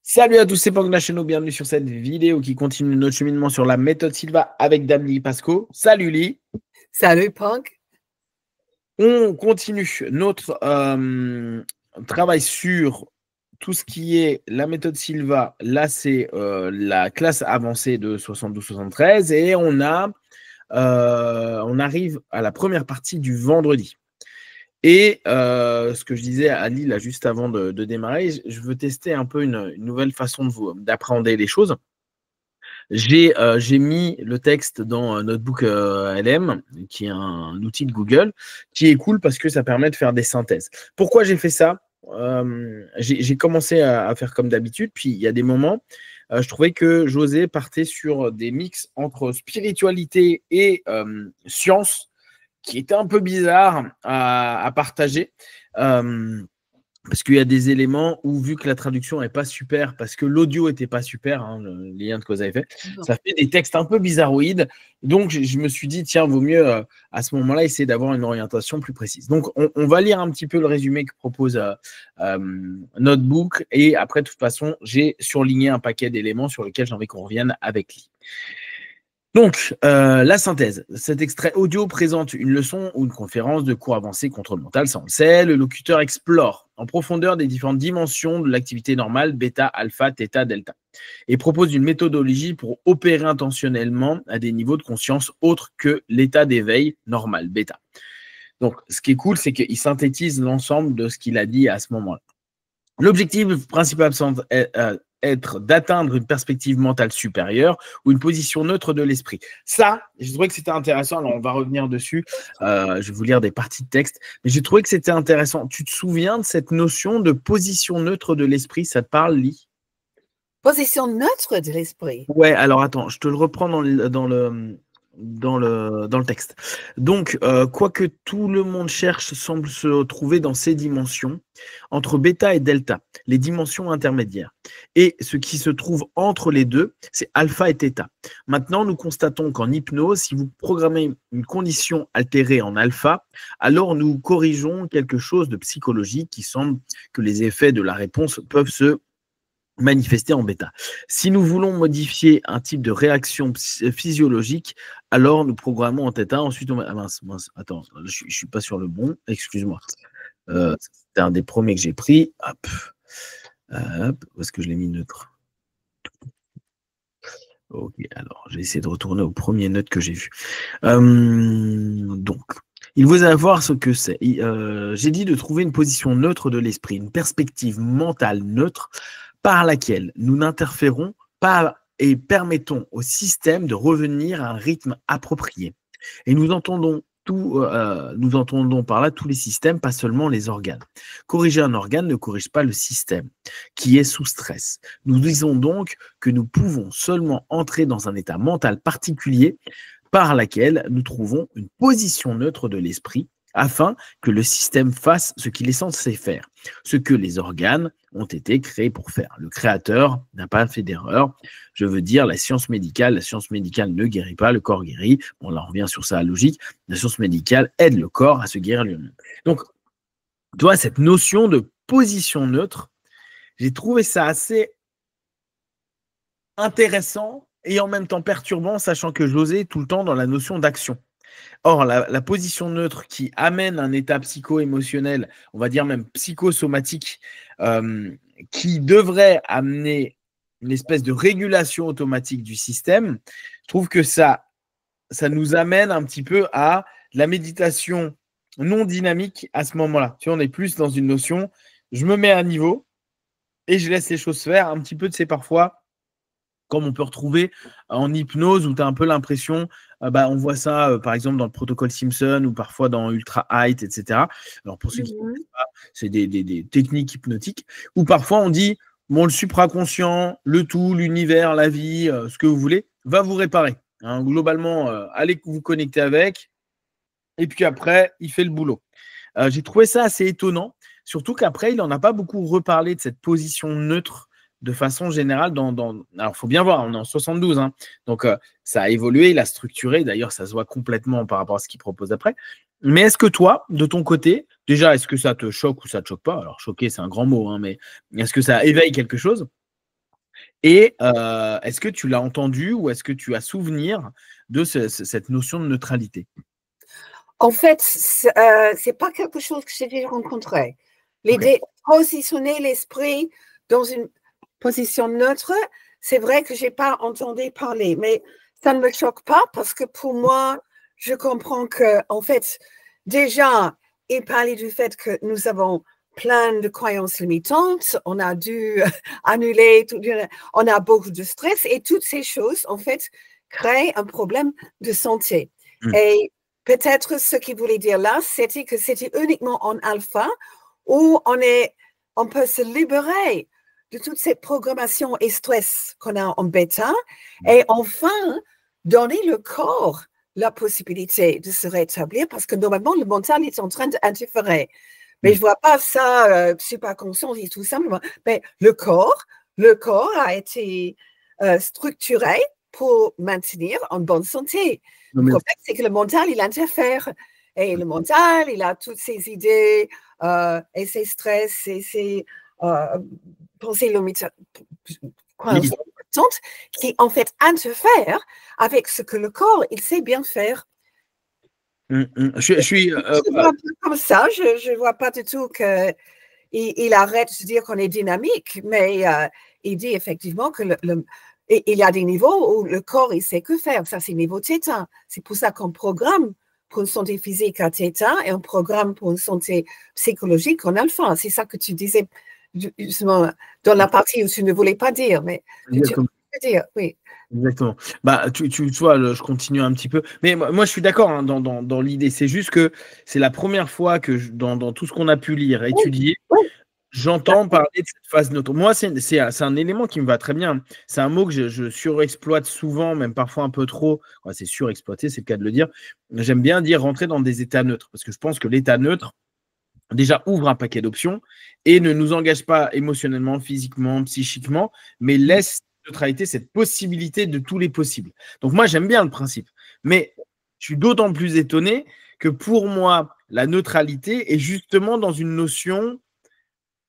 Salut à tous, c'est Pogna chez nous, bienvenue sur cette vidéo qui continue notre cheminement sur la méthode Silva avec Damli Pasco. Salut Lee. Salut Punk. On continue notre travail sur tout ce qui est la méthode Silva. Là, c'est la classe avancée de 72-73 et on arrive à la première partie du vendredi. Et ce que je disais à Ali là, juste avant de démarrer, je veux tester un peu une nouvelle façon d'appréhender les choses. J'ai mis le texte dans Notebook LM, qui est un outil de Google, qui est cool parce que ça permet de faire des synthèses. Pourquoi j'ai fait ça? J'ai commencé à faire comme d'habitude, puis il y a des moments, je trouvais que José partait sur des mix entre spiritualité et science, qui était un peu bizarre à partager. Parce qu'il y a des éléments où, vu que la traduction n'est pas super, parce que l'audio n'était pas super, hein, le lien que vous avez fait, ça fait des textes un peu bizarroïdes. Donc, je me suis dit, tiens, vaut mieux à ce moment-là essayer d'avoir une orientation plus précise. Donc, on va lire un petit peu le résumé que propose Notebook. Et après, de toute façon, j'ai surligné un paquet d'éléments sur lesquels j'ai envie qu'on revienne avec lui. Donc, la synthèse. Cet extrait audio présente une leçon ou une conférence de cours avancé contrôle mental, ça on le sait. Le locuteur explore en profondeur des différentes dimensions de l'activité normale, bêta, alpha, theta, delta, et propose une méthodologie pour opérer intentionnellement à des niveaux de conscience autres que l'état d'éveil normal, bêta. Donc, ce qui est cool, c'est qu'il synthétise l'ensemble de ce qu'il a dit à ce moment-là. L'objectif principal est être d'atteindre une perspective mentale supérieure ou une position neutre de l'esprit. Ça, j'ai trouvé que c'était intéressant. Alors, on va revenir dessus. Je vais vous lire des parties de texte. Mais j'ai trouvé que c'était intéressant. Tu te souviens de cette notion de position neutre de l'esprit? Ça te parle, Lee? Position neutre de l'esprit. Ouais, alors attends, je te le reprends dans le texte. Donc, quoique tout le monde cherche, semble se trouver dans ces dimensions, entre bêta et delta, les dimensions intermédiaires. Et ce qui se trouve entre les deux, c'est alpha et theta. Maintenant, nous constatons qu'en hypnose, si vous programmez une condition altérée en alpha, alors nous corrigeons quelque chose de psychologique qui semble que les effets de la réponse peuvent se manifester en bêta. Si nous voulons modifier un type de réaction physiologique, alors nous programmons en θ. Ensuite, on va... mince, attends, je suis pas sur le bon, excuse-moi. C'était un des premiers que j'ai pris. Hop. Où est-ce que je l'ai mis neutre? Ok, alors j'ai essayé de retourner au premier note que j'ai vu. Donc, il faut savoir ce que c'est. J'ai dit de trouver une position neutre de l'esprit, une perspective mentale neutre par laquelle nous n'interférons pas et permettons au système de revenir à un rythme approprié. Et nous entendons par là tous les systèmes, pas seulement les organes. Corriger un organe ne corrige pas le système qui est sous stress. Nous disons donc que nous pouvons seulement entrer dans un état mental particulier par laquelle nous trouvons une position neutre de l'esprit afin que le système fasse ce qu'il est censé faire, ce que les organes ont été créés pour faire. Le créateur n'a pas fait d'erreur. Je veux dire, la science médicale ne guérit pas, le corps guérit. Bon, là, on revient sur sa logique. La science médicale aide le corps à se guérir lui-même. Donc, tu vois, cette notion de position neutre, j'ai trouvé ça assez intéressant et en même temps perturbant, sachant que José est tout le temps dans la notion d'action. Or, la position neutre qui amène un état psycho-émotionnel, on va dire même psychosomatique, qui devrait amener une espèce de régulation automatique du système, je trouve que ça nous amène un petit peu à la méditation non dynamique à ce moment-là. Tu vois, on est plus dans une notion, je me mets à niveau et je laisse les choses faire, un petit peu, tu sais, parfois, comme on peut retrouver en hypnose, où tu as un peu l'impression, on voit ça par exemple dans le protocole Simpson ou parfois dans Ultra Height, etc. Alors pour ceux qui ne connaissent pas, c'est des techniques hypnotiques, où parfois on dit, bon, le supraconscient, le tout, l'univers, la vie, ce que vous voulez, va vous réparer. Hein, globalement, allez vous connecter avec, et puis après, il fait le boulot. J'ai trouvé ça assez étonnant, surtout qu'après, il n'en a pas beaucoup reparlé de cette position neutre de façon générale. Alors, il faut bien voir, on est en 72, hein, donc ça a évolué, il a structuré. D'ailleurs, ça se voit complètement par rapport à ce qu'il propose après. Mais est-ce que toi, de ton côté, déjà, est-ce que ça te choque ou ça ne te choque pas? Alors, choquer, c'est un grand mot, hein, mais est-ce que ça éveille quelque chose? Et est-ce que tu l'as entendu ou est-ce que tu as souvenir de cette notion de neutralité? En fait, c'est pas quelque chose que j'ai déjà rencontré. L'idée de positionner l'esprit dans une position neutre, c'est vrai que j'ai pas entendu parler, mais ça ne me choque pas parce que pour moi, je comprends que, en fait, déjà, il parlait du fait que nous avons plein de croyances limitantes, on a dû annuler, on a beaucoup de stress et toutes ces choses, en fait, créent un problème de santé. Et peut-être ce qu'il voulait dire là, c'était que c'était uniquement en alpha où on peut se libérer de toute cette programmation et stress qu'on a en bêta et enfin donner le corps la possibilité de se rétablir parce que normalement le mental est en train d'interférer. Mais je ne vois pas ça super conscient et tout simplement. Mais le corps a été structuré pour maintenir en bonne santé. Le problème, c'est que le mental, il interfère. Et le mental, il a toutes ses idées et ses stress et ses pensées limitantes qui, en fait, interfèrent avec ce que le corps, il sait bien faire. Je suis vois comme ça, je ne vois pas du tout qu'il arrête de dire qu'on est dynamique, mais il dit effectivement que il y a des niveaux où le corps, il sait que faire. Ça, c'est niveau θ. C'est pour ça qu'on programme pour une santé physique à θ et on programme pour une santé psychologique en alpha. C'est ça que tu disais justement dans la partie où tu ne voulais pas dire, mais tu veux dire, oui. Exactement. Bah, tu vois, je continue un petit peu. Mais moi, je suis d'accord hein, dans l'idée. C'est juste que c'est la première fois que dans tout ce qu'on a pu lire, étudier, j'entends parler de cette phase neutre. Moi, c'est un élément qui me va très bien. C'est un mot que je surexploite souvent, même parfois un peu trop. Ouais, c'est surexploité, c'est le cas de le dire. J'aime bien dire rentrer dans des états neutres parce que je pense que l'état neutre, déjà, ouvre un paquet d'options et ne nous engage pas émotionnellement, physiquement, psychiquement, mais laisse neutralité, cette possibilité de tous les possibles. Donc moi, j'aime bien le principe, mais je suis d'autant plus étonné que pour moi, la neutralité est justement dans une notion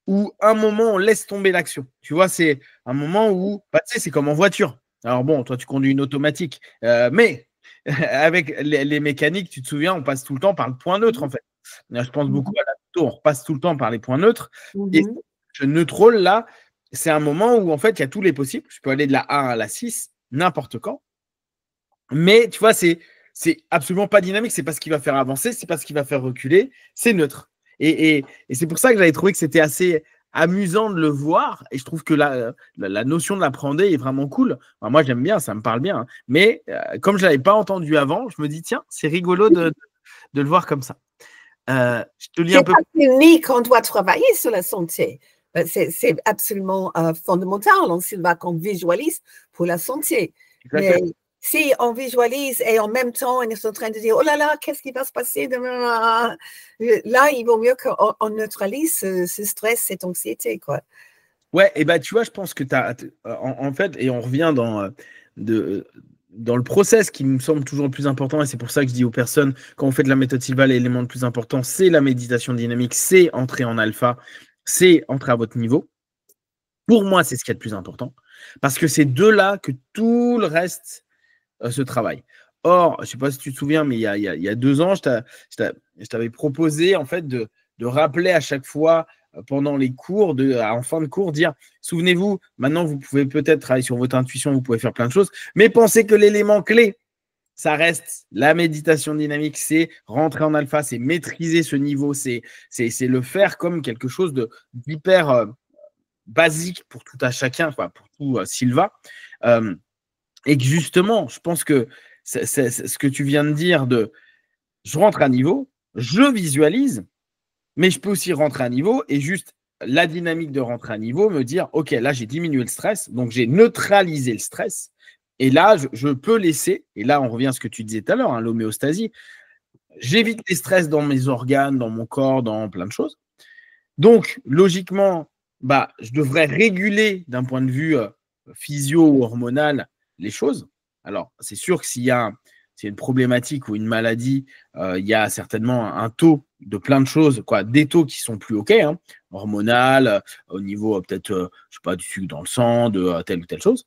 où un moment, on laisse tomber l'action. Tu vois, c'est un moment où, tu sais, c'est comme en voiture. Alors bon, toi, tu conduis une automatique, mais avec les mécaniques, tu te souviens, on passe tout le temps par le point neutre, en fait. Je pense beaucoup à la moto, on repasse tout le temps par les points neutres. Et ce neutre là, c'est un moment où, en fait, il y a tous les possibles. Je peux aller de la 1 à la 6, n'importe quand. Mais, tu vois, c'est absolument pas dynamique. C'est pas ce qui va faire avancer, c'est pas ce qui va faire reculer. C'est neutre. Et c'est pour ça que j'avais trouvé que c'était assez amusant de le voir. Et je trouve que la notion de l'appréhender est vraiment cool. Enfin, moi, j'aime bien, ça me parle bien. Hein. Mais comme je ne l'avais pas entendu avant, je me dis, tiens, c'est rigolo de le voir comme ça. Je te lis un peu. C'est pas unique, on doit travailler sur la santé. C'est absolument fondamental. C'est là qu'on visualise pour la santé. Mais si on visualise et en même temps, on est en train de dire, oh là là, qu'est-ce qui va se passer demain? Là, il vaut mieux qu'on neutralise ce stress, cette anxiété, quoi. Ouais, et bah tu vois, je pense que tu as, en fait, et on revient dans le process qui me semble toujours le plus important, et c'est pour ça que je dis aux personnes, quand on fait de la méthode Silva, l'élément le plus important, c'est la méditation dynamique, c'est entrer en alpha, c'est entrer à votre niveau. Pour moi, c'est ce qui est le plus important, parce que c'est de là que tout le reste se travaille. Or, je ne sais pas si tu te souviens, mais il y a 2 ans, je t'avais proposé en fait de rappeler à chaque fois pendant les cours, en fin de cours, dire souvenez-vous, maintenant vous pouvez peut-être travailler sur votre intuition, vous pouvez faire plein de choses, mais pensez que l'élément clé, ça reste la méditation dynamique, c'est rentrer en alpha, c'est maîtriser ce niveau, c'est le faire comme quelque chose d'hyper basique pour tout à chacun, enfin, pour tout Silva. Et que justement, je pense que c'est ce que tu viens de dire je rentre à niveau, je visualise, mais je peux aussi rentrer à niveau et juste la dynamique de rentrer à niveau me dire, OK, là, j'ai diminué le stress, donc j'ai neutralisé le stress. Et là, je peux laisser, et là, on revient à ce que tu disais tout à l'heure, hein, l'homéostasie, j'évite les stress dans mes organes, dans mon corps, dans plein de choses. Donc, logiquement, je devrais réguler d'un point de vue physio ou hormonal les choses. Alors, c'est sûr que si c'est une problématique ou une maladie, il y a certainement un taux de plein de choses, des taux qui sont plus OK, hein, hormonal, au niveau peut-être, je sais pas, du sucre dans le sang, de telle ou telle chose.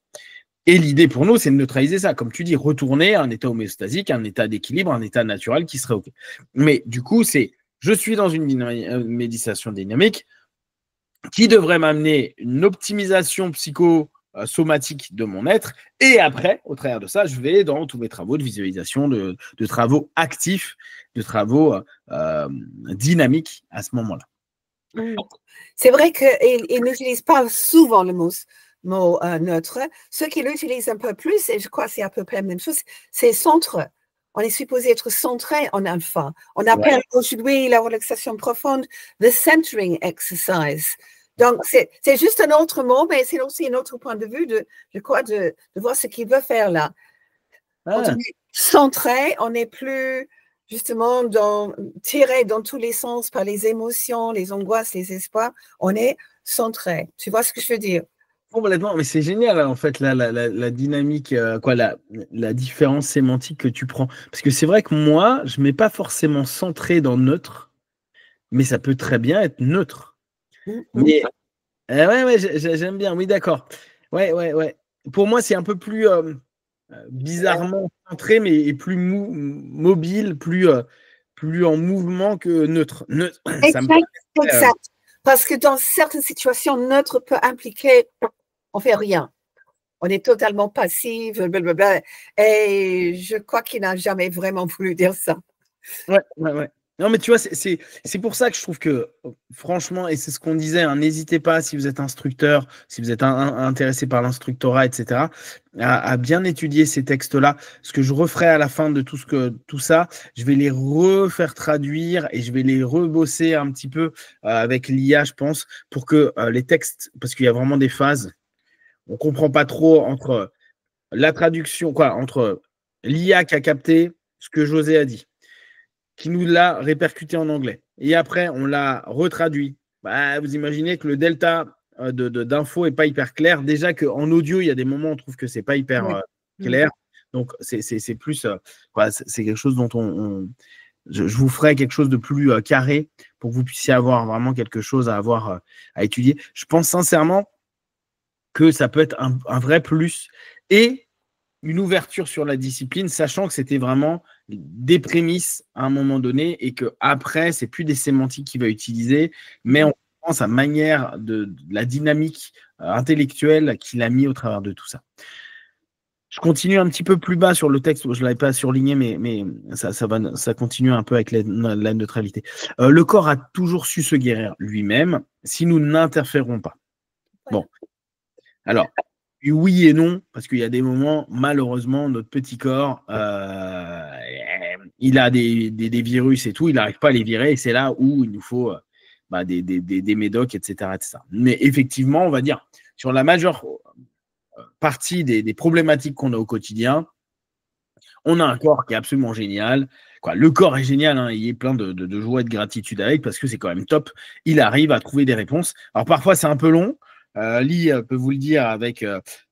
Et l'idée pour nous, c'est de neutraliser ça. Comme tu dis, retourner à un état homéostasique, un état d'équilibre, un état naturel qui serait OK. Mais du coup, je suis dans une méditation dynamique qui devrait m'amener une optimisation psychosomatique de mon être. Et après, au travers de ça, je vais dans tous mes travaux de visualisation, de travaux actifs, de travaux dynamiques à ce moment-là. C'est vrai qu'ils n'utilisent pas souvent le mot neutre. Ceux qui l'utilisent un peu plus, et je crois que c'est à peu près la même chose, c'est centre. On est supposé être centré en alpha. On appelle aujourd'hui la relaxation profonde the centering exercise. Donc, c'est juste un autre mot, mais c'est aussi un autre point de vue, je crois, de voir ce qu'il veut faire là. Quand on est centré, on n'est plus justement tiré dans tous les sens par les émotions, les angoisses, les espoirs. On est centré. Tu vois ce que je veux dire? Complètement, mais c'est génial en fait la dynamique, la différence sémantique que tu prends. Parce que c'est vrai que moi, je ne mets pas forcément centré dans neutre, mais ça peut très bien être neutre. Mais ouais, j'aime bien, oui, d'accord. Ouais. Pour moi, c'est un peu plus bizarrement centré, mais plus mobile, plus en mouvement que neutre. Exact. Parce que dans certaines situations, neutre peut impliquer on ne fait rien. On est totalement passif, blablabla. Et je crois qu'il n'a jamais vraiment voulu dire ça. Ouais. Non, mais tu vois, c'est pour ça que je trouve que, franchement, et c'est ce qu'on disait, hein, n'hésitez pas, si vous êtes instructeur, si vous êtes intéressé par l'instructorat, etc., à bien étudier ces textes-là. Ce que je referai à la fin de tout ça, je vais les refaire traduire et je vais les rebosser un petit peu avec l'IA, je pense, pour que les textes, parce qu'il y a vraiment des phases, on ne comprend pas trop entre la traduction, entre l'IA qui a capté ce que José a dit, qui nous l'a répercuté en anglais. Et après, on l'a retraduit. Vous imaginez que le delta d'infos n'est pas hyper clair. Déjà qu'en audio, il y a des moments où on trouve que ce n'est pas hyper clair. Donc, c'est plus… c'est quelque chose dont je vous ferai quelque chose de plus carré pour que vous puissiez avoir vraiment quelque chose à étudier. Je pense sincèrement que ça peut être un vrai plus et une ouverture sur la discipline, sachant que c'était vraiment des prémices à un moment donné et qu'après, ce n'est plus des sémantiques qu'il va utiliser, mais on comprend sa manière de la dynamique intellectuelle qu'il a mis au travers de tout ça. Je continue un petit peu plus bas sur le texte, je ne l'avais pas surligné, mais ça continue un peu avec la neutralité. Le corps a toujours su se guérir lui-même si nous n'interférons pas. Bon. Alors, oui et non, parce qu'il y a des moments, malheureusement, notre petit corps, il a des virus et tout, il n'arrive pas à les virer, et c'est là où il nous faut des médocs, etc., etc. Mais effectivement, on va dire, sur la majeure partie des problématiques qu'on a au quotidien, on a un corps qui est absolument génial. Le corps est génial, hein, il est plein de joie et de gratitude avec, parce que c'est quand même top. Il arrive à trouver des réponses. Alors parfois, c'est un peu long. Lee peut vous le dire avec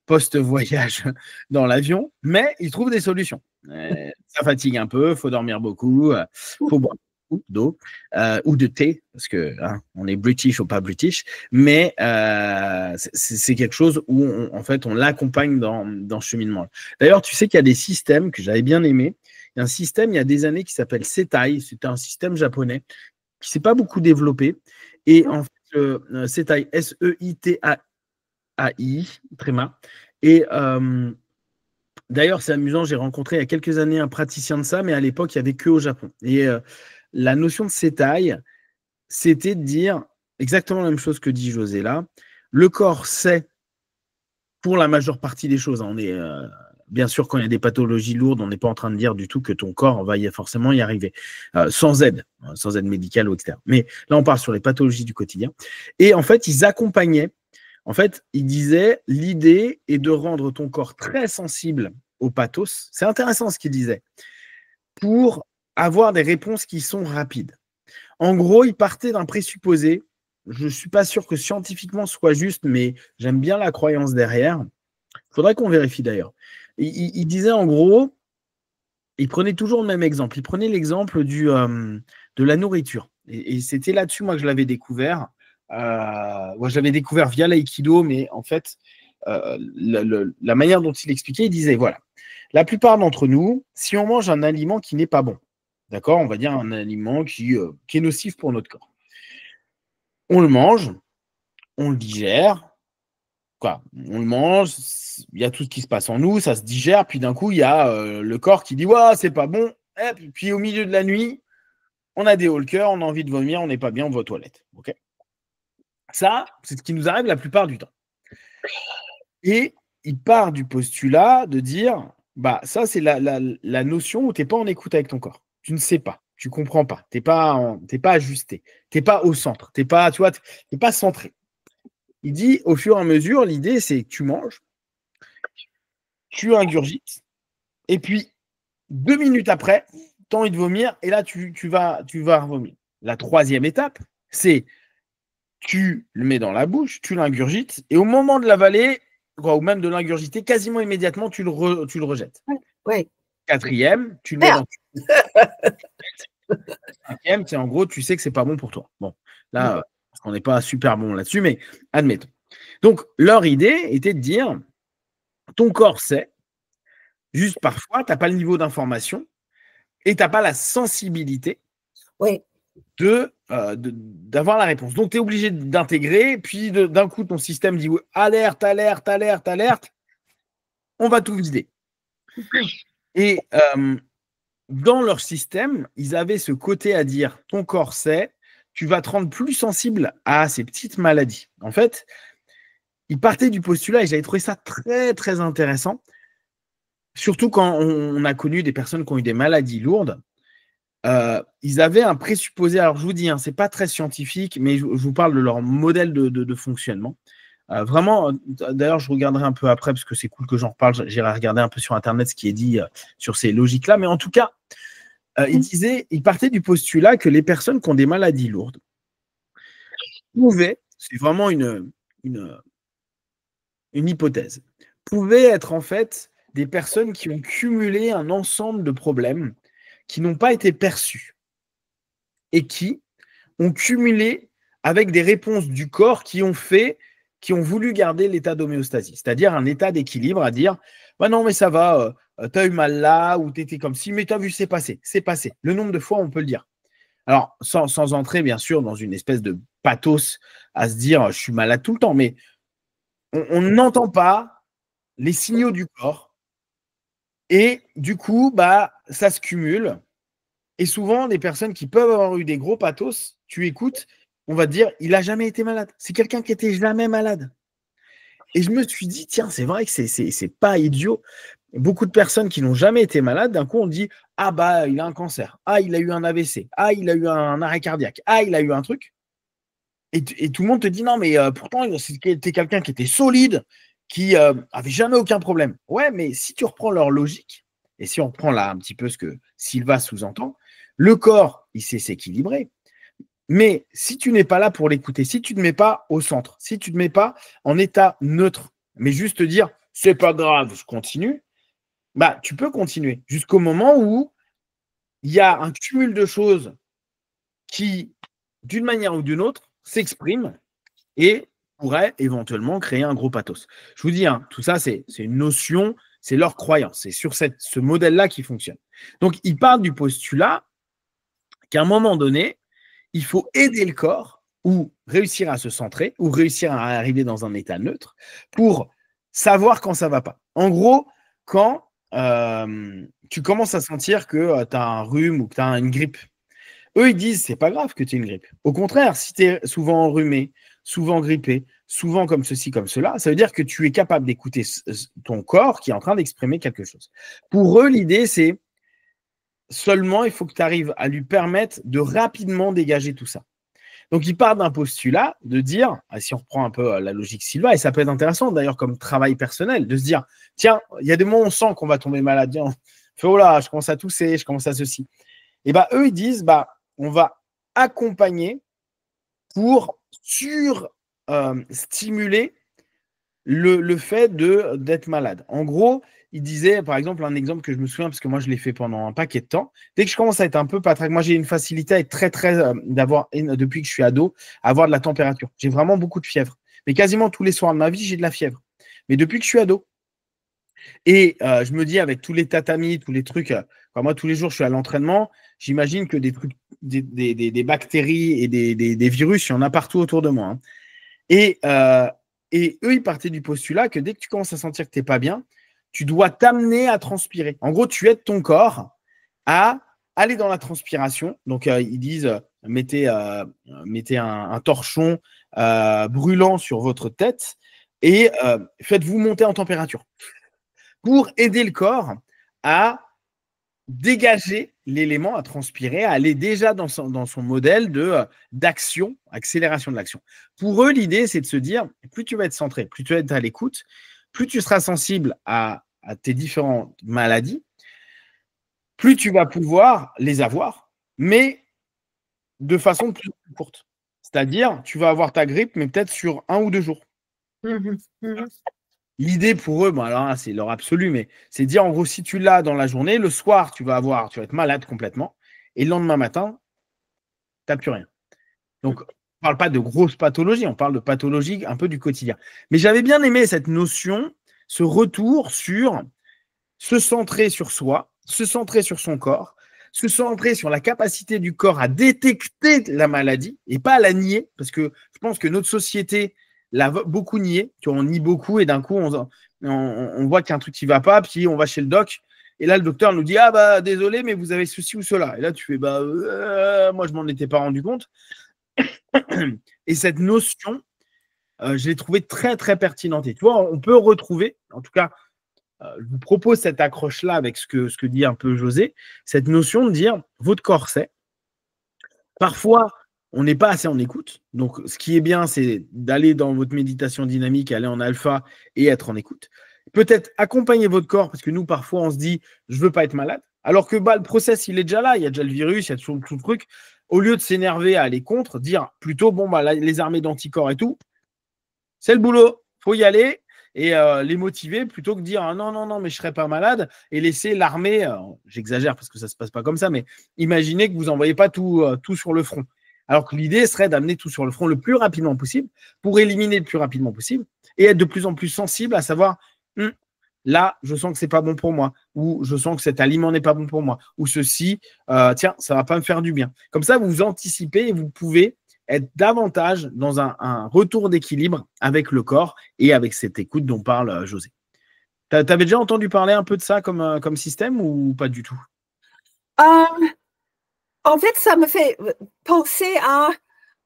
post-voyage dans l'avion, mais il trouve des solutions. Ça fatigue un peu, il faut dormir beaucoup, il faut boire beaucoup d'eau ou de thé, parce que on est British ou pas British, mais c'est quelque chose où en fait on l'accompagne dans ce cheminement. D'ailleurs, tu sais qu'il y a des systèmes que j'avais bien aimés. Il y a un système il y a des années qui s'appelle Setai, c'était un système japonais qui ne s'est pas beaucoup développé, et en fait, Setai, Seitai, tréma. Et d'ailleurs, c'est amusant, j'ai rencontré il y a quelques années un praticien de ça, mais à l'époque, il n'y avait que au Japon. Et la notion de Setai, c'était de dire exactement la même chose que dit José là. Le corps sait, pour la majeure partie des choses, on est… bien sûr, quand il y a des pathologies lourdes, on n'est pas en train de dire du tout que ton corps va forcément y arriver, sans aide médicale ou etc. Mais là, on parle sur les pathologies du quotidien. Et en fait, ils accompagnaient, ils disaient, l'idée est de rendre ton corps très sensible au pathos. C'est intéressant ce qu'ils disaient, pour avoir des réponses qui sont rapides. En gros, ils partaient d'un présupposé. Je ne suis pas sûr que scientifiquement ce soit juste, mais j'aime bien la croyance derrière. Il faudrait qu'on vérifie d'ailleurs. Il disait en gros, il prenait toujours le même exemple. Il prenait l'exemple de la nourriture. Et c'était là-dessus, moi, que je l'avais découvert. Moi, je l'avais découvert via l'aïkido, mais en fait, la manière dont il expliquait, il disait, voilà, la plupart d'entre nous, si on mange un aliment qui n'est pas bon, d'accord, on va dire un aliment qui est nocif pour notre corps, on le mange, on le digère, quoi, on le mange, il y a tout ce qui se passe en nous, ça se digère, puis d'un coup, il y a le corps qui dit, ouais, c'est pas bon, et puis au milieu de la nuit, on a des hauts le cœur, on a envie de vomir, on n'est pas bien, on va aux toilettes. Okay, ça, c'est ce qui nous arrive la plupart du temps. Et il part du postulat de dire, bah ça, c'est la notion où tu n'es pas en écoute avec ton corps. Tu ne sais pas, tu ne comprends pas, tu n'es pas ajusté, tu n'es pas au centre, tu n'es pas, tu vois, t'es pas centré. Il dit, au fur et à mesure, l'idée, c'est que tu manges, tu ingurgites, et puis 2 minutes après, tu as envie de vomir, et là, tu vas vomir. La troisième étape, c'est tu le mets dans la bouche, tu l'ingurgites, et au moment de l'avaler, ou même de l'ingurgiter, quasiment immédiatement, tu le rejettes. Oui. Quatrième, tu le mets dans. Cinquième, c'est en gros, tu sais que c'est pas bon pour toi. Bon, là, on n'est pas super bon là-dessus, mais admettons. Donc, leur idée était de dire, ton corps sait, juste parfois, tu n'as pas le niveau d'information et tu n'as pas la sensibilité d'avoir la réponse. Donc, tu es obligé d'intégrer, puis d'un coup, ton système dit alerte, alerte, alerte, alerte, on va tout vider. Et dans leur système, ils avaient ce côté à dire, ton corps sait, tu vas te rendre plus sensible à ces petites maladies. En fait, ils partaient du postulat, et j'avais trouvé ça très, très intéressant, surtout quand on a connu des personnes qui ont eu des maladies lourdes. Ils avaient un présupposé, alors je vous dis, ce n'est pas très scientifique, mais je vous parle de leur modèle de fonctionnement. Vraiment, d'ailleurs, je regarderai un peu après, parce que c'est cool que j'en reparle, j'irai regarder un peu sur Internet ce qui est dit sur ces logiques-là, mais en tout cas, il partait du postulat que les personnes qui ont des maladies lourdes pouvaient, c'est vraiment une hypothèse, pouvaient être en fait des personnes qui ont cumulé un ensemble de problèmes qui n'ont pas été perçus et qui ont cumulé avec des réponses du corps qui ont voulu garder l'état d'homéostasie, c'est-à-dire un état d'équilibre, à dire bah non mais ça va, tu as eu mal là ou tu étais comme ci, mais tu as vu, c'est passé. Le nombre de fois, on peut le dire. Alors, sans entrer bien sûr dans une espèce de pathos à se dire je suis malade tout le temps, mais on n'entend pas les signaux du corps et du coup, bah, ça se cumule. Et souvent, des personnes qui peuvent avoir eu des gros pathos, tu écoutes, on va te dire, il n'a jamais été malade. C'est quelqu'un qui n'était jamais malade. Et je me suis dit, tiens, c'est vrai que c'est pas idiot. Beaucoup de personnes qui n'ont jamais été malades, d'un coup, on dit, ah bah, il a un cancer. Ah, il a eu un AVC. Ah, il a eu un arrêt cardiaque. Ah, il a eu un truc. Et tout le monde te dit, non, mais pourtant, c'était quelqu'un qui était solide, qui avait jamais aucun problème. Ouais, mais si tu reprends leur logique, et si on reprend là un petit peu ce que Silva sous-entend, le corps, il sait s'équilibrer. Mais si tu n'es pas là pour l'écouter, si tu ne te mets pas au centre, si tu ne te mets pas en état neutre, mais juste te dire, c'est pas grave, je continue, bah, tu peux continuer jusqu'au moment où il y a un cumul de choses qui, d'une manière ou d'une autre, s'expriment et pourraient éventuellement créer un gros pathos. Je vous dis, tout ça, c'est une notion, c'est leur croyance, c'est sur ce modèle-là qui fonctionne. Donc, ils parlent du postulat qu'à un moment donné, il faut aider le corps ou réussir à se centrer ou réussir à arriver dans un état neutre pour savoir quand ça ne va pas. En gros, quand tu commences à sentir que tu as un rhume ou que tu as une grippe, eux, ils disent c'est pas grave que tu aies une grippe. Au contraire, si tu es souvent enrhumé, souvent grippé, souvent comme ceci, comme cela, ça veut dire que tu es capable d'écouter ton corps qui est en train d'exprimer quelque chose. Pour eux, l'idée, c'est seulement, il faut que tu arrives à lui permettre de rapidement dégager tout ça. Donc, il part d'un postulat de dire, si on reprend un peu la logique Silva, et ça peut être intéressant d'ailleurs comme travail personnel, de se dire, tiens, il y a des moments où on sent qu'on va tomber malade, on fait, oh là, je commence à tousser, je commence à ceci. Et bien, eux, ils disent, on va accompagner pour stimuler le fait d'être malade. En gros, il disait, par exemple, un exemple que je me souviens, parce que moi, je l'ai fait pendant un paquet de temps. Dès que je commence à être un peu patraque, moi, j'ai une facilité à être depuis que je suis ado, à avoir de la température. J'ai vraiment beaucoup de fièvre. Mais quasiment tous les soirs de ma vie, j'ai de la fièvre. Mais depuis que je suis ado. Et je me dis, avec tous les tatamis, tous les trucs, moi, tous les jours, je suis à l'entraînement, j'imagine que des trucs, des bactéries et des virus, il y en a partout autour de moi. Hein. Et, et eux, ils partaient du postulat que dès que tu commences à sentir que tu n'es pas bien, tu dois t'amener à transpirer. En gros, tu aides ton corps à aller dans la transpiration. Donc, ils disent, mettez un torchon brûlant sur votre tête et faites-vous monter en température pour aider le corps à dégager l'élément à transpirer, à aller déjà dans son modèle d'action, accélération de l'action. Pour eux, l'idée, c'est de se dire, plus tu vas être centré, plus tu vas être à l'écoute, plus tu seras sensible à tes différentes maladies, plus tu vas pouvoir les avoir, mais de façon plus courte. C'est-à-dire, tu vas avoir ta grippe, mais peut-être sur 1 ou 2 jours. L'idée pour eux, bon alors là, c'est leur absolu, mais c'est de dire en gros, si tu l'as dans la journée, le soir, tu vas être malade complètement, et le lendemain matin, tu n'as plus rien. Donc, on ne parle pas de grosses pathologies, on parle de pathologies un peu du quotidien. Mais j'avais bien aimé cette notion, ce retour sur se centrer sur soi, se centrer sur son corps, se centrer sur la capacité du corps à détecter la maladie et pas à la nier, parce que je pense que notre société l'a beaucoup nié, on nie beaucoup et d'un coup on voit qu'il y a un truc qui ne va pas, puis on va chez le doc et là le docteur nous dit ah bah désolé mais vous avez ceci ou cela et là tu fais bah moi je m'en étais pas rendu compte et cette notion je l'ai trouvée très très pertinente et tu vois on peut retrouver en tout cas je vous propose cette accroche-là avec ce que dit un peu José, cette notion de dire votre corps sait. Parfois, on n'est pas assez en écoute. Donc, ce qui est bien, c'est d'aller dans votre méditation dynamique, aller en alpha et être en écoute. Peut-être accompagner votre corps, parce que nous, parfois, on se dit je ne veux pas être malade. Alors que le process, il est déjà là. Il y a déjà le virus, il y a tout le truc. Au lieu de s'énerver à aller contre, dire plutôt bon, les armées d'anticorps et tout, c'est le boulot. Il faut y aller et les motiver plutôt que de dire ah, non, non, non, mais je ne serai pas malade et laisser l'armée, j'exagère parce que ça ne se passe pas comme ça, mais imaginez que vous n'envoyez pas tout sur le front. Alors que l'idée serait d'amener tout sur le front le plus rapidement possible pour éliminer le plus rapidement possible et être de plus en plus sensible à savoir là, je sens que ce n'est pas bon pour moi ou je sens que cet aliment n'est pas bon pour moi ou ceci, tiens, ça ne va pas me faire du bien. Comme ça, vous anticipez et vous pouvez être davantage dans un retour d'équilibre avec le corps et avec cette écoute dont parle José. Tu avais déjà entendu parler un peu de ça comme système ou pas du tout? En fait, ça me fait penser à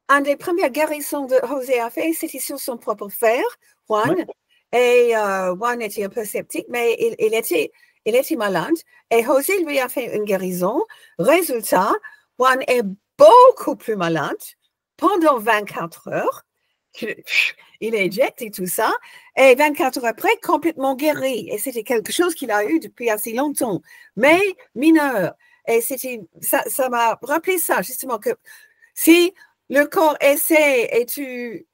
un des premières guérisons que José a fait, c'était sur son propre frère, Juan. Ouais. Et Juan était un peu sceptique, mais il était malade. Et José lui a fait une guérison. Résultat, Juan est beaucoup plus malade pendant 24 heures. Il éjecte et tout ça. Et 24 heures après, complètement guéri. Et c'était quelque chose qu'il a eu depuis assez longtemps, mais mineur. Et ça m'a rappelé ça, justement, que si le corps essaie et tu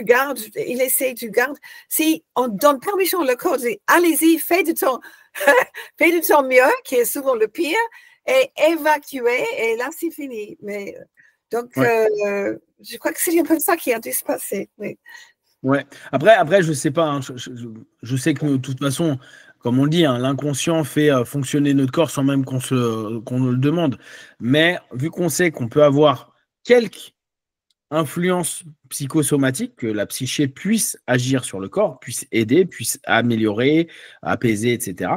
gardes, il essaie, tu gardes. Si on donne permission au corps de dire, allez-y, fais de ton mieux, qui est souvent le pire, et évacuer, et là, c'est fini. Mais donc, je crois que c'est un peu ça qui a dû se passer. Oui. Ouais. Après, je sais pas. Hein, je sais que de toute façon, comme on le dit, hein, l'inconscient fait fonctionner notre corps sans même qu'on nous le demande. Mais vu qu'on sait qu'on peut avoir quelques influences psychosomatiques, que la psyché puisse agir sur le corps, puisse aider, puisse améliorer, apaiser, etc.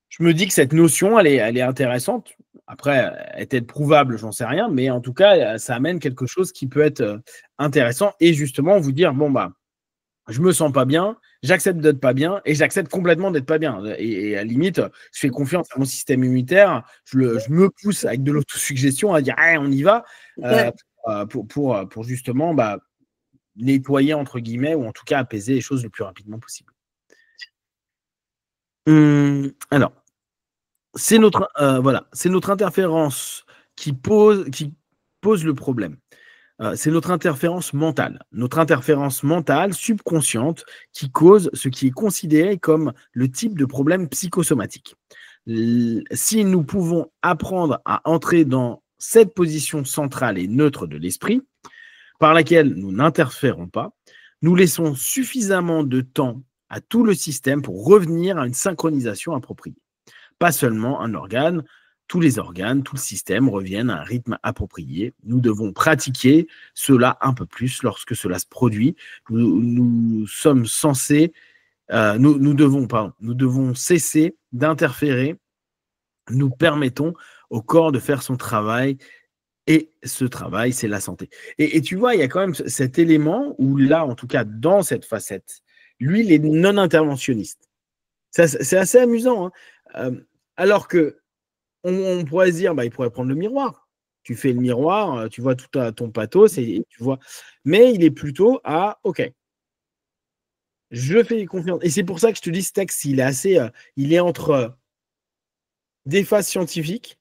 Je me dis que cette notion, elle est intéressante. Après, est-elle prouvable, j'en sais rien, mais en tout cas, ça amène quelque chose qui peut être intéressant et justement vous dire, bon, bah, je me sens pas bien, j'accepte d'être pas bien et j'accepte complètement d'être pas bien. Et à la limite, je fais confiance à mon système immunitaire, je me pousse avec de l'autosuggestion à dire, hey, on y va, pour justement nettoyer, entre guillemets, ou en tout cas apaiser les choses le plus rapidement possible. Alors, c'est notre interférence qui pose le problème. c'est notre interférence mentale subconsciente qui cause ce qui est considéré comme le type de problème psychosomatique. Si nous pouvons apprendre à entrer dans cette position centrale et neutre de l'esprit, par laquelle nous n'interférons pas, nous laissons suffisamment de temps à tout le système pour revenir à une synchronisation appropriée. Pas seulement un organe, tous les organes, tout le système reviennent à un rythme approprié. Nous devons pratiquer cela un peu plus lorsque cela se produit. Nous sommes censés, nous devons cesser d'interférer. Nous permettons au corps de faire son travail. Et ce travail, c'est la santé. Et tu vois, il y a quand même cet élément où là, en tout cas, dans cette facette, lui, il est non interventionniste. C'est assez amusant. Hein. Alors que on pourrait se dire, il pourrait prendre le miroir. Tu fais le miroir, tu vois tout ton pathos, et tu vois. Mais il est plutôt à, OK, je fais confiance. Et c'est pour ça que je te dis, ce texte, il est entre des phases scientifiques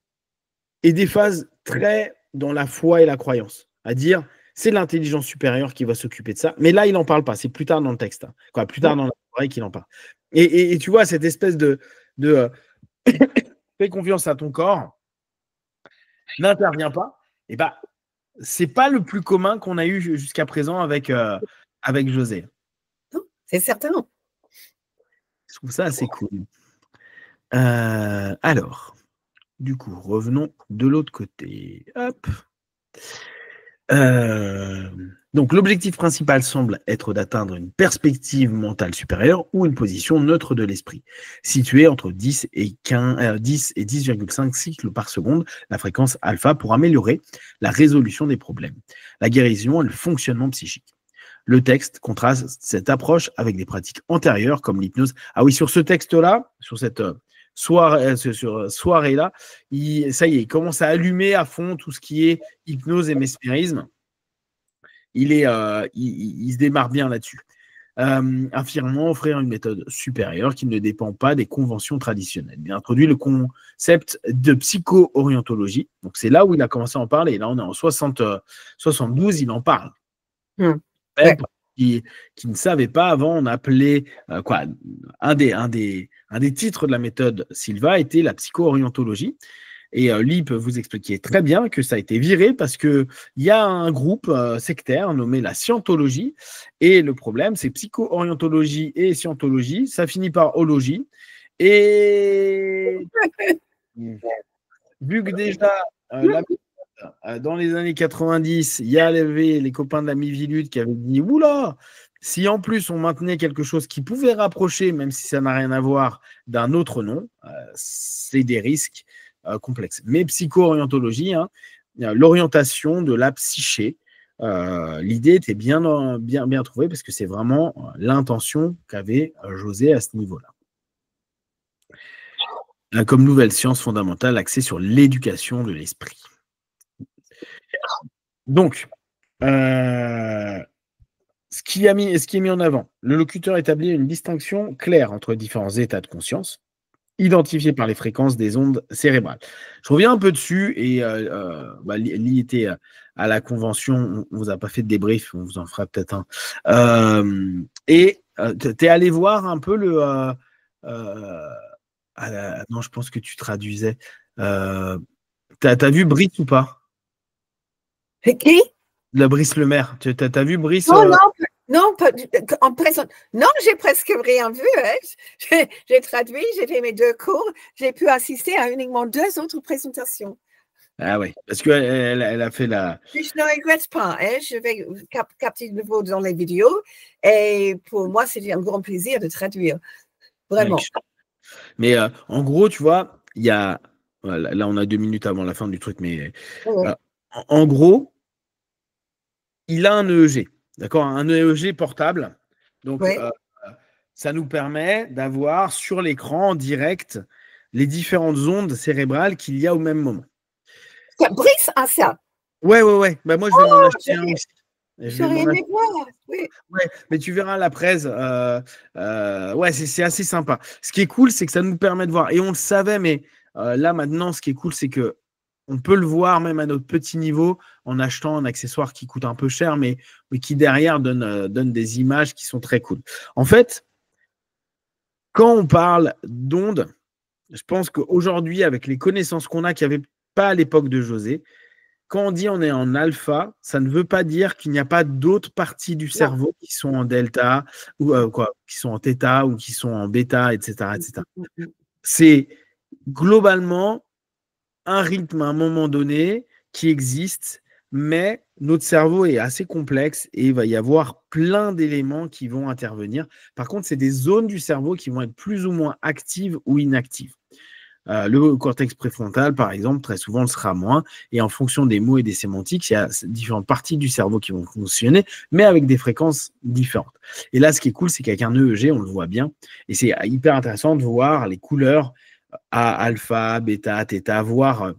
et des phases très dans la foi et la croyance. À dire, c'est l'intelligence supérieure qui va s'occuper de ça. Mais là, il n'en parle pas. C'est plus tard dans le texte. Hein. Plus tard dans la soirée qu'il en parle. Et tu vois, cette espèce de fais confiance à ton corps, n'interviens pas, et c'est pas le plus commun qu'on a eu jusqu'à présent avec José. C'est certain. Je trouve ça assez cool. Alors, du coup, revenons de l'autre côté. Hop. Donc, l'objectif principal semble être d'atteindre une perspective mentale supérieure ou une position neutre de l'esprit, située entre 10 et 10,5 cycles par seconde, la fréquence alpha, pour améliorer la résolution des problèmes, la guérison et le fonctionnement psychique. Le texte contraste cette approche avec des pratiques antérieures comme l'hypnose. Ah oui, sur ce texte-là, sur cette soirée-là, ça y est, il commence à allumer à fond tout ce qui est hypnose et mesmérisme. Il se démarre bien là-dessus. Affirmant offrir une méthode supérieure qui ne dépend pas des conventions traditionnelles. Il a introduit le concept de psycho-orientologie. Donc, c'est là où il a commencé à en parler. Là, on est en 72, il en parle. Ouais. Qui ne savait pas avant, on appelait un des titres de la méthode Silva était la psycho-orientologie. Et lui peut vous expliquer très bien que ça a été viré parce qu'il y a un groupe sectaire nommé la scientologie. Et le problème, c'est psycho-orientologie et scientologie, ça finit par ologie. Et vu que déjà, dans les années 90, il y avait les copains de la Mivilude qui avaient dit « Oula, si en plus on maintenait quelque chose qui pouvait rapprocher, même si ça n'a rien à voir, d'un autre nom, c'est des risques complexes. » Mais psycho-orientologie, l'orientation de la psyché, l'idée était bien trouvée parce que c'est vraiment l'intention qu'avait José à ce niveau-là. Comme nouvelle science fondamentale axée sur l'éducation de l'esprit. Donc, ce qui est mis en avant, le locuteur établit une distinction claire entre différents états de conscience, identifiés par les fréquences des ondes cérébrales. Je reviens un peu dessus, et Lee était à la convention, on ne vous a pas fait de débrief, on vous en fera peut-être un. Tu es allé voir un peu le... non, je pense que tu traduisais. T'as vu Brice ou pas? Qui? La Brice Lemaire. T'as vu Brice? Non, en présent. Non, j'ai presque rien vu. Hein. J'ai traduit, j'ai fait mes 2 cours, j'ai pu assister à uniquement 2 autres présentations. Ah oui, parce qu'elle a fait la... Je ne regrette pas. Hein. Je vais capter de nouveau dans les vidéos. Et pour moi, c'était un grand plaisir de traduire. Vraiment. Mais en gros, tu vois, il y a... Là, on a 2 minutes avant la fin du truc, mais en gros, il a un EEG, d'accord, un EEG portable. Donc, ça nous permet d'avoir sur l'écran en direct les différentes ondes cérébrales qu'il y a au même moment. Brice a ça. Ouais. Bah, moi, je vais m'en acheter un aussi. Je vais aimé voir. Oui. Ouais, mais tu verras la presse. C'est assez sympa. Ce qui est cool, c'est que ça nous permet de voir. Et on le savait, mais là, maintenant, ce qui est cool, c'est que on peut le voir même à notre petit niveau en achetant un accessoire qui coûte un peu cher, mais qui derrière donne des images qui sont très cool. En fait, quand on parle d'ondes, je pense qu'aujourd'hui, avec les connaissances qu'on a, qu'il n'y avait pas à l'époque de José, quand on dit on est en alpha, ça ne veut pas dire qu'il n'y a pas d'autres parties du cerveau qui sont en delta, ou qui sont en θ, ou qui sont en bêta, etc., etc. C'est globalement un rythme à un moment donné qui existe, mais notre cerveau est assez complexe et il va y avoir plein d'éléments qui vont intervenir. Par contre, c'est des zones du cerveau qui vont être plus ou moins actives ou inactives. Le cortex préfrontal, par exemple, très souvent le sera moins. Et en fonction des mots et des sémantiques, il y a différentes parties du cerveau qui vont fonctionner, mais avec des fréquences différentes. Et là, ce qui est cool, c'est qu'avec un EEG, on le voit bien. Et c'est hyper intéressant de voir les couleurs alpha, bêta, θ, voir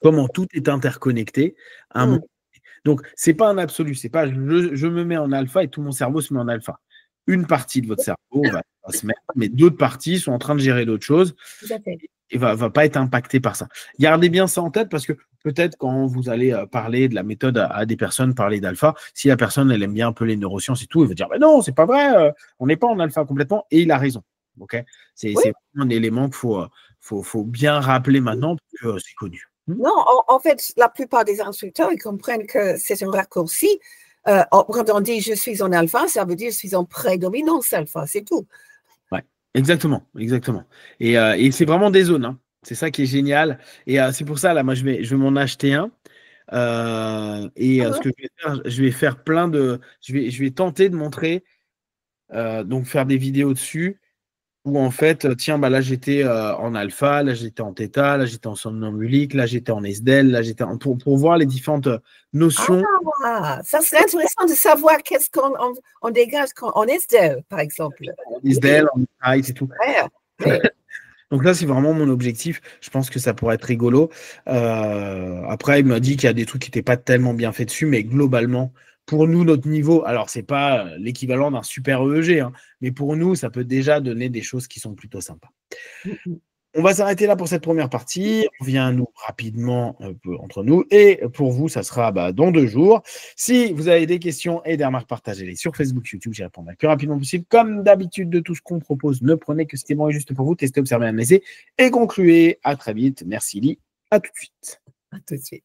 comment tout est interconnecté à un moment. Donc, ce n'est pas un absolu. C'est pas je me mets en alpha et tout mon cerveau se met en alpha. Une partie de votre cerveau va se mettre, mais d'autres parties sont en train de gérer d'autres choses et va pas être impacté par ça. Gardez bien ça en tête parce que peut-être quand vous allez parler de la méthode à des personnes, parler d'alpha, si la personne elle aime bien un peu les neurosciences et tout, elle va dire non, c'est pas vrai, on n'est pas en alpha complètement, et il a raison. Okay, c'est vraiment un élément qu'il faut bien rappeler maintenant parce que c'est connu. Non, en fait, la plupart des instructeurs ils comprennent que c'est un raccourci. Quand on dit je suis en alpha, ça veut dire je suis en prédominance alpha, c'est tout. Ouais, exactement. Et c'est vraiment des zones. Hein. C'est ça qui est génial. Et c'est pour ça, là, moi, je vais m'en acheter un. Ce que je vais faire, je vais faire plein de. Je vais tenter de montrer, donc faire des vidéos dessus. Où en fait, tiens, bah là j'étais en alpha, là j'étais en θ, là j'étais en somnambulique, là j'étais en SDL, là j'étais pour voir les différentes notions. Ah, ça serait intéressant de savoir qu'est-ce qu'on dégage en SDL, par exemple. En SDL, en height et tout. Donc là, c'est vraiment mon objectif. Je pense que ça pourrait être rigolo. Après, il m'a dit qu'il y a des trucs qui n'étaient pas tellement bien faits dessus, mais globalement, pour nous, notre niveau, alors c'est pas l'équivalent d'un super EEG, hein, mais pour nous, ça peut déjà donner des choses qui sont plutôt sympas. On va s'arrêter là pour cette première partie. On revient à nous rapidement entre nous. Et pour vous, ça sera dans 2 jours. Si vous avez des questions et des remarques, partagez-les sur Facebook, YouTube. J'y répondrai le plus rapidement possible. Comme d'habitude, de tout ce qu'on propose, ne prenez que ce qui est bon et juste pour vous. Testez, observez, analysez et concluez. À très vite. Merci, Lee. À tout de suite. À tout de suite.